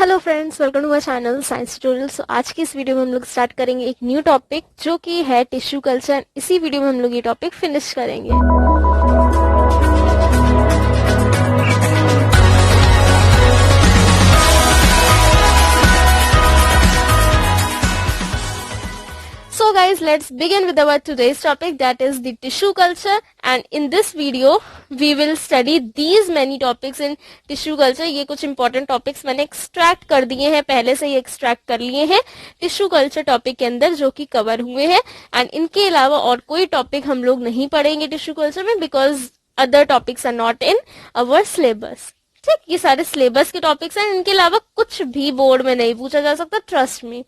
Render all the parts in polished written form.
Hello friends, welcome to my channel science tutorial. So आज की इस वीडियो में हम लोग स्टार्ट करेंगे एक न्यू टॉपिक जो कि है टिश्यू कल्चर। इसी वीडियो में हम लोग ये टॉपिक फिनिश करेंगे। So guys, let's begin with our today's topic, that is the tissue culture, and in this video we will study these many topics in tissue culture। ये कुछ important topics मैंने extract कर दिए हैं, पहले से ही extract कर लिए हैं tissue culture topic के अंदर जो कि cover हुए हैं, and इनके अलावा और कोई topic हम लोग नहीं पढ़ेंगे tissue culture में because other topics are not in our syllabus। ठीक, ये सारे syllabus के topics हैं, इनके अलावा कुछ भी बोर्ड में नहीं पूछा जा सकता, trust me।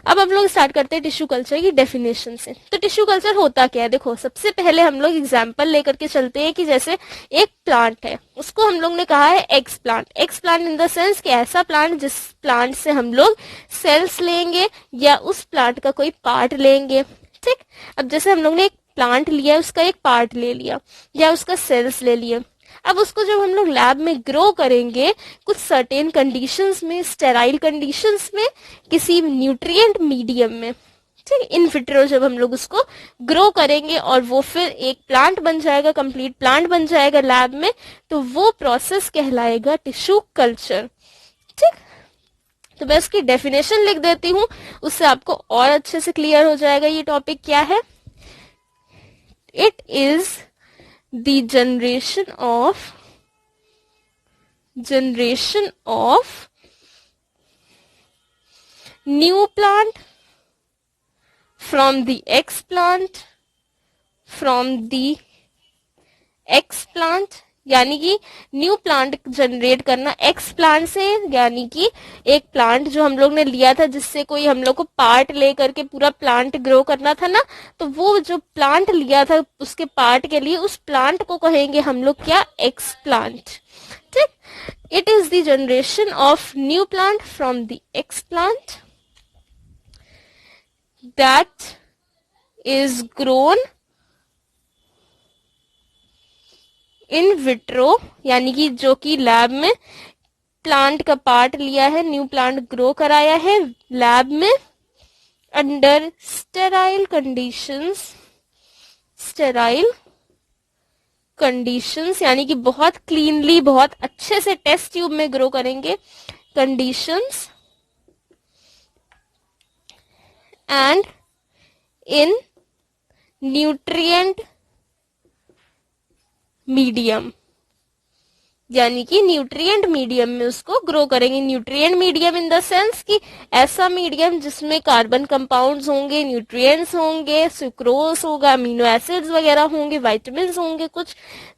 अब हम लोग स्टार्ट करते हैं टिश्यू कल्चर की डेफिनेशन से। तो टिश्यू कल्चर होता क्या है, देखो सबसे पहले हम लोग एग्जांपल लेकर के चलते हैं कि जैसे एक प्लांट है, उसको हम लोग ने कहा है x plant. X plant in the sense कि ऐसा प्लांट जिस प्लांट से हम लोग सेल्स लेंगे या उस प्लांट का कोई पार्ट लेंगे। ठीक, अब जैसे हम लोग ने एक प्लांट लिया, उसका एक पार्ट ले लिया या उसका सेल्स ले लिए। अब उसको जब हम लोग लैब में ग्रो करेंगे कुछ सर्टेन कंडीशंस में, स्टेराइल कंडीशंस में, किसी न्यूट्रिएंट मीडियम में, ठीक, इन विट्रो जब हम लोग उसको ग्रो करेंगे और वो फिर एक प्लांट बन जाएगा, कंप्लीट प्लांट बन जाएगा लैब में, तो वो प्रोसेस कहलाएगा टिश्यू कल्चर। ठीक, तो मैं उसकी डेफिनेशन लिख देती हूँ, उससे आपको और अच्छे से क्लियर हो जाएगा ये टॉपिक क्या है। It is the generation of new plant from the explant यानी कि न्यू प्लांट जनरेट करना एक्स प्लांट से, यानी कि एक प्लांट जो हम लोग ने लिया था जिससे कोई हम लोग को पार्ट ले करके पूरा प्लांट ग्रो करना था ना, तो वो जो प्लांट लिया था उसके पार्ट के लिए उस प्लांट को कहेंगे हम लोग क्या, एक्स प्लांट। ठीक, it is the generation of new plant from the x plant that is grown in vitro, यानी कि जो कि लैब में प्लांट का पार्ट लिया है, न्यू प्लांट ग्रो कराया है लैब में अंडर स्टेराइल कंडीशंस, यानी कि बहुत क्लीनली, बहुत अच्छे से टेस्ट ट्यूब में ग्रो करेंगे conditions, and in nutrient medium, यानी कि न्यूट्रिएंट मीडियम में उसको ग्रो करेंगे। Nutrient medium in the sense कि ऐसा मीडियम जिसमें कार्बन कंपाउंड्स होंगे, न्यूट्रिएंट्स होंगे, सुक्रोज होगा, अमीनो एसिड्स वगैरह होंगे, विटामिन्स होंगे कुछ।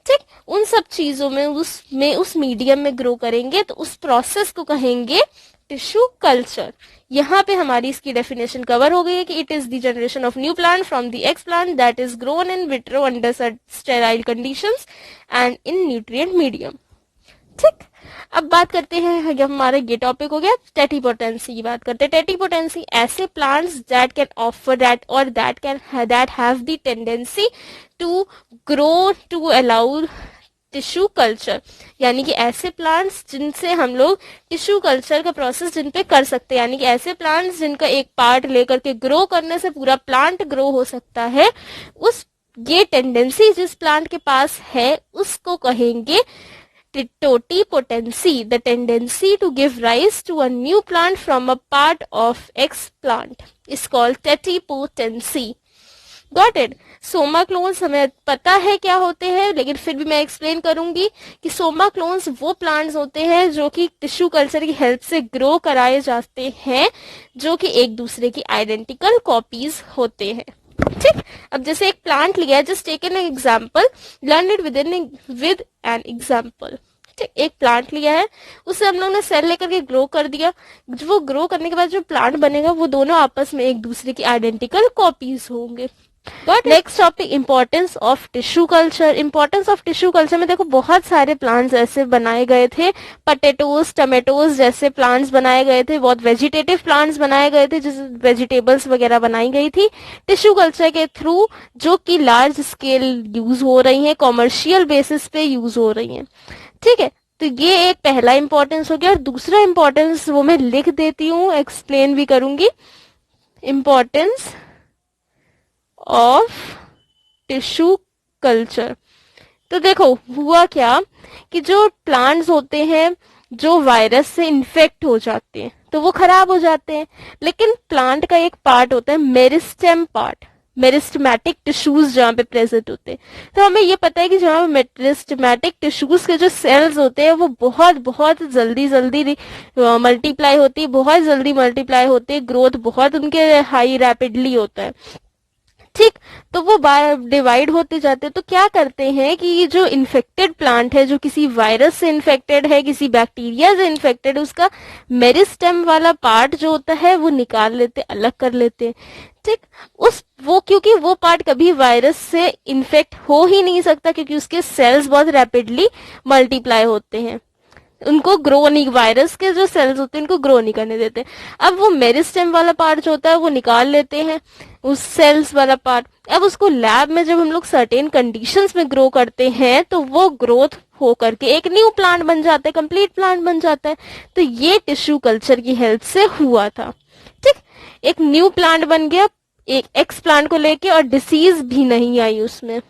ठीक, उन सब चीजों में उस मीडियम में ग्रो करेंगे, तो उस प्रोसेस को कहेंगे टिश्यू कल्चर। यहाँ पे हमारी इसकी डेफिनेशन कवर हो गई है कि it is the generation of new plant from the x plant that is grown in vitro under sterile conditions and in nutrient medium. ठीक, अब बात करते हैं, जब हमारा ये टॉपिक हो गया टेटिपोटेंसी की बात करते हैं। टेटिपोटेंसी ऐसे plants that can offer that have the tendency to grow to allow tissue culture, यानी कि ऐसे प्लांट्स जिनसे हम लोग टिश्यू कल्चर का प्रोसेस जिन पे कर सकते हैं, यानी कि ऐसे प्लांट्स जिनका एक पार्ट लेकर के ग्रो करने से पूरा प्लांट ग्रो हो सकता है, ये टेंडेंसी जिस प्लांट के पास है उसको कहेंगे totipotency. The tendency to give rise to a new plant from a part of X plant is called totipotency. Got it. Somaclones हमें पता है क्या होते हैं, लेकिन फिर भी मैं एक्सप्लेन करूंगी कि सोमा क्लोन्स वो प्लांट्स होते हैं जो कि टिश्यू कल्चर की हेल्प से ग्रो कराए जाते हैं, जो कि एक दूसरे की आइडेंटिकल कॉपीज होते हैं। ठीक, अब जैसे एक प्लांट लिया है, just take an example, learn it with an example. ठीक, एक प्लांट लिया है, उससे हम लोग ने सेल लेकर के ग्रो कर दिया। वो ग्रो करने के बाद जो प्लांट बनेगा वो दोनों आपस में एक दूसरे की आइडेंटिकल कॉपीज होंगे। Next topic, importance of tissue culture. Importance of tissue culture में देखो बहुत सारे प्लांट्स ऐसे बनाए गए थे, पटेटोज, टमेटोज जैसे प्लांट्स बनाए गए थे, बहुत वेजिटेटिव प्लांट्स बनाए गए थे, जिस वेजिटेबल्स वगैरह बनाई गई थी टिश्यू कल्चर के थ्रू, जो कि लार्ज स्केल यूज हो रही हैं, कॉमर्शियल बेसिस पे यूज हो रही हैं। ठीक है, तो ये एक पहला इंपॉर्टेंस हो गया। और दूसरा इंपॉर्टेंस वो मैं लिख देती हूँ, एक्सप्लेन भी करूंगी। Importance of tissue culture. तो देखो हुआ क्या कि जो प्लांट्स होते हैं जो वायरस से इन्फेक्ट हो जाते हैं तो वो खराब हो जाते हैं, लेकिन प्लांट का एक पार्ट होता है मेरिस्टेम पार्ट, मेरिस्टेमेटिक टिश्यूज जहाँ पे प्रेजेंट होते हैं। तो हमें ये पता है कि जहाँ मेरिस्टेमेटिक टिश्यूज के जो सेल्स होते हैं वो बहुत बहुत जल्दी जल्दी मल्टीप्लाई होती है, बहुत जल्दी मल्टीप्लाई होते हैं, ग्रोथ बहुत उनके हाई रैपिडली होता है। ठीक, तो वो डिवाइड होते जाते हैं। तो क्या करते हैं कि ये जो इन्फेक्टेड प्लांट है, जो किसी वायरस से इन्फेक्टेड है, किसी बैक्टीरिया से इन्फेक्टेड, उसका मेरिस्टेम वाला पार्ट जो होता है वो निकाल लेते, अलग कर लेते हैं। ठीक, क्योंकि वो पार्ट कभी वायरस से इन्फेक्ट हो ही नहीं सकता, क्योंकि उसके सेल्स बहुत रैपिडली मल्टीप्लाई होते हैं, उनको ग्रो नहीं, वायरस के जो सेल्स होते हैं उनको ग्रो नहीं करने देते। अब वो मेरिस्टेम वाला पार्ट जो होता है वो निकाल लेते हैं, उस सेल्स वाला पार्ट। अब उसको लैब में जब हम लोग सर्टेन कंडीशंस में ग्रो करते हैं तो वो ग्रोथ हो करके एक न्यू प्लांट बन जाता है, कंप्लीट प्लांट बन जाता है। तो ये टिश्यू कल्चर की हेल्प से हुआ था। ठीक, एक न्यू प्लांट बन गया एक एक्स प्लांट को लेके, और डिसीज भी नहीं आई उसमें।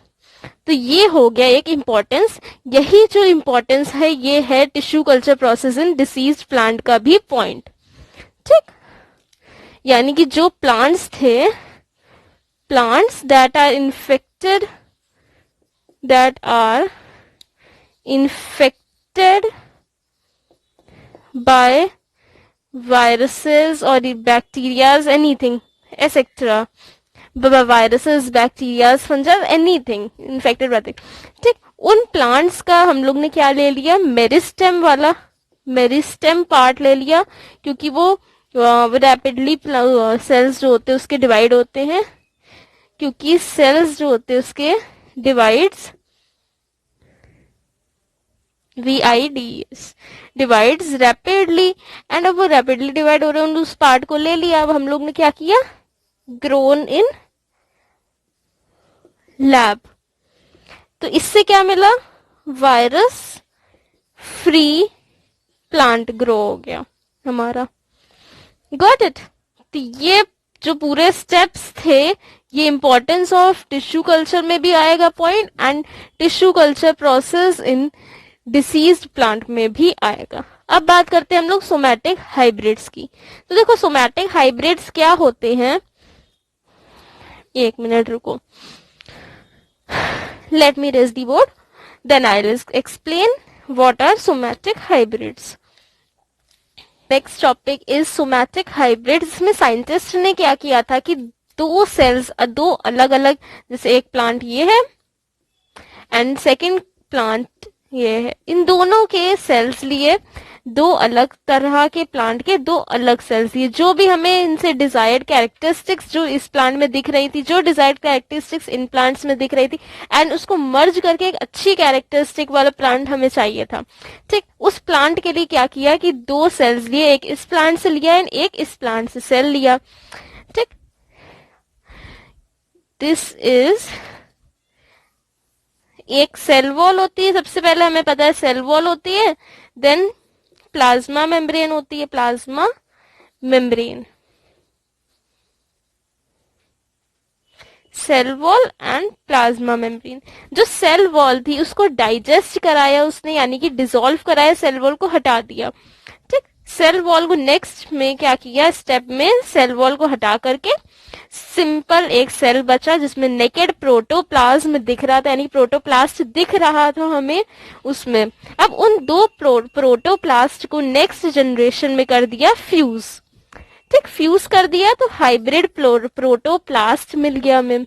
तो ये हो गया एक इम्पोर्टेंस। यही जो इम्पोर्टेंस है ये है tissue culture process in disease plant का भी पॉइंट। ठीक, यानी कि जो प्लांट्स थे, plants that are infected by viruses or bacterias, anything, etc. Viruses, bacterias, fungus, anything infected by. ठीक, उन प्लांट्स का हम लोग ने क्या ले लिया, मेरिस्टेम वाला, मेरिस्टेम पार्ट ले लिया, क्योंकि वो रैपिडली सेल्स जो होते हैं उसके डिवाइड होते हैं, क्योंकि सेल्स जो होते हैं उसके डिवाइड्स, डिवाइड्स रैपिडली, एंड अब वो रैपिडली डिवाइड हो रहे हैं, उस पार्ट को ले लिया। अब हम लोग ने क्या किया, ग्रोन इन लैब। तो इससे क्या मिला, वायरस फ्री प्लांट ग्रो हो गया हमारा। Got it. तो ये जो पूरे स्टेप्स थे, ये इंपॉर्टेंस ऑफ टिश्यू कल्चर में भी आएगा point, and tissue culture process in deceased plant में भी आएगा। अब बात करते हैं हम लोग सोमैटिक हाइब्रिड्स की। तो देखो सोमैटिक हाइब्रिड्स क्या होते हैं, एक मिनट रुको, let me raise the board, then I will explain what are somatic hybrids. Next topic is somatic hybrids. इसमें साइंटिस्ट ने क्या किया था कि दो सेल्स, दो अलग अलग, जैसे एक प्लांट ये है एंड सेकंड प्लांट ये है, इन दोनों के सेल्स लिए, दो अलग तरह के प्लांट के दो अलग सेल्स लिए, जो भी हमें इनसे डिजायर्ड कैरेक्टरिस्टिक्स जो इस प्लांट में दिख रही थी, जो डिजायर्ड कैरेक्टरिस्टिक्स इन प्लांट्स में दिख रही थी, एंड उसको मर्ज करके एक अच्छी कैरेक्टरिस्टिक वाला प्लांट हमें चाहिए था। ठीक, उस प्लांट के लिए क्या किया कि दो सेल्स लिए, एक इस प्लांट से लिया एंड एक इस प्लांट से सेल लिया। ठीक, दिस इज एक सेल वॉल होती है, सबसे पहले हमें पता है सेल वॉल होती है, देन प्लाज्मा मेम्ब्रेन होती है, plasma membrane, cell wall and plasma membrane. जो सेल वॉल थी उसको डाइजेस्ट कराया उसने, यानी कि डिसॉल्व कराया, सेल वॉल को हटा दिया। ठीक, सेल वॉल को नेक्स्ट में क्या किया, स्टेप में सेल वॉल को हटा करके सिंपल एक सेल बचा जिसमें नेकेड प्रोटोप्लाज्म दिख रहा था, यानी प्रोटोप्लास्ट दिख रहा था हमें उसमें। अब उन दो प्रोटोप्लास्ट को नेक्स्ट जनरेशन में कर दिया फ्यूज। ठीक, फ्यूज कर दिया तो हाइब्रिड प्रोटोप्लास्ट मिल गया हमें,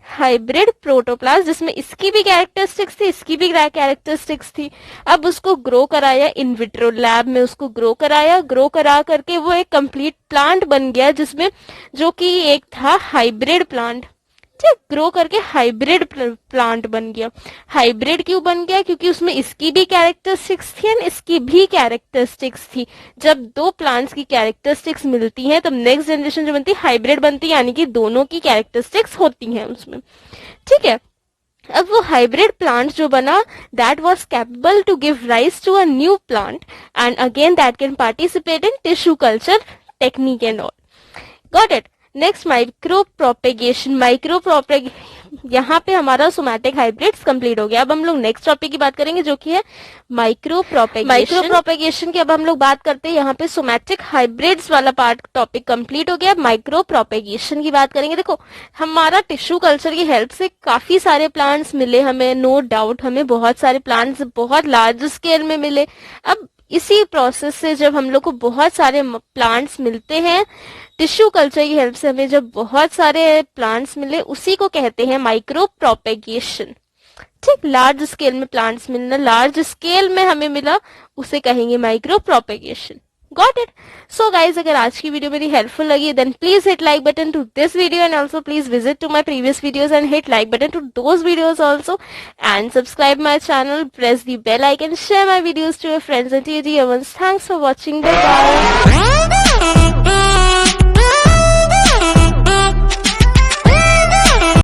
हाइब्रिड प्रोटोप्लास्ट, जिसमें इसकी भी कैरेक्टरिस्टिक्स थी, इसकी भी कैरेक्टरिस्टिक्स थी। अब उसको ग्रो कराया इन विट्रो लैब में, उसको ग्रो कराया, ग्रो करा करके वो एक कंप्लीट प्लांट बन गया, जिसमें जो कि एक था हाइब्रिड प्लांट। ठीक, ग्रो करके हाइब्रिड प्लांट बन गया। हाइब्रिड क्यों बन गया, क्योंकि उसमें इसकी भी कैरेक्टरिस्टिक्स थी एंड इसकी भी कैरेक्टरिस्टिक्स थी। जब दो प्लांट्स की कैरेक्टरिस्टिक्स मिलती हैं तब नेक्स्ट जनरेशन जो बनती है हाइब्रिड बनती है, यानी कि दोनों की कैरेक्टरिस्टिक्स होती हैं उसमें। ठीक है, अब वो हाइब्रिड प्लांट जो बना, that was capable to give rise to a new plant and again that can participate in tissue culture technique and all. Got it. Next micro propagation. यहाँ पे हमारा सोमैटिक हाइब्रिड्स कंप्लीट हो गया. अब हम लोग नेक्स्ट टॉपिक की बात करेंगे जो कि है माइक्रो प्रोपेगेशन की अब हम लोग बात करते हैं. यहाँ पे सोमैटिक हाइब्रिड्स वाला पार्ट टॉपिक कंप्लीट हो गया. माइक्रो प्रोपेगेशन की बात करेंगे. देखो, हमारा टिश्यू कल्चर की हेल्प से काफी सारे प्लांट्स मिले हमें, नो डाउट हमें बहुत सारे प्लांट्स बहुत लार्ज स्केल में मिले. अब इसी प्रोसेस से जब हम लोग को बहुत सारे प्लांट्स मिलते हैं, टिश्यू कल्चर की हेल्प से हमें जब बहुत सारे प्लांट्स मिले, उसी को कहते हैं माइक्रो प्रोपेगेशन. ठीक, लार्ज स्केल में प्लांट्स मिलना, लार्ज स्केल में हमें मिला, उसे कहेंगे micro propagation. Got it. So guys, अगर आज की वीडियो मेरी हेल्पफुल लगी then please hit like button to this video and also please visit to my previous videos and hit like button to those videos also and subscribe my channel, press the bell icon, share my videos to your friends and to your dear ones. Thanks for watching. Bye bye.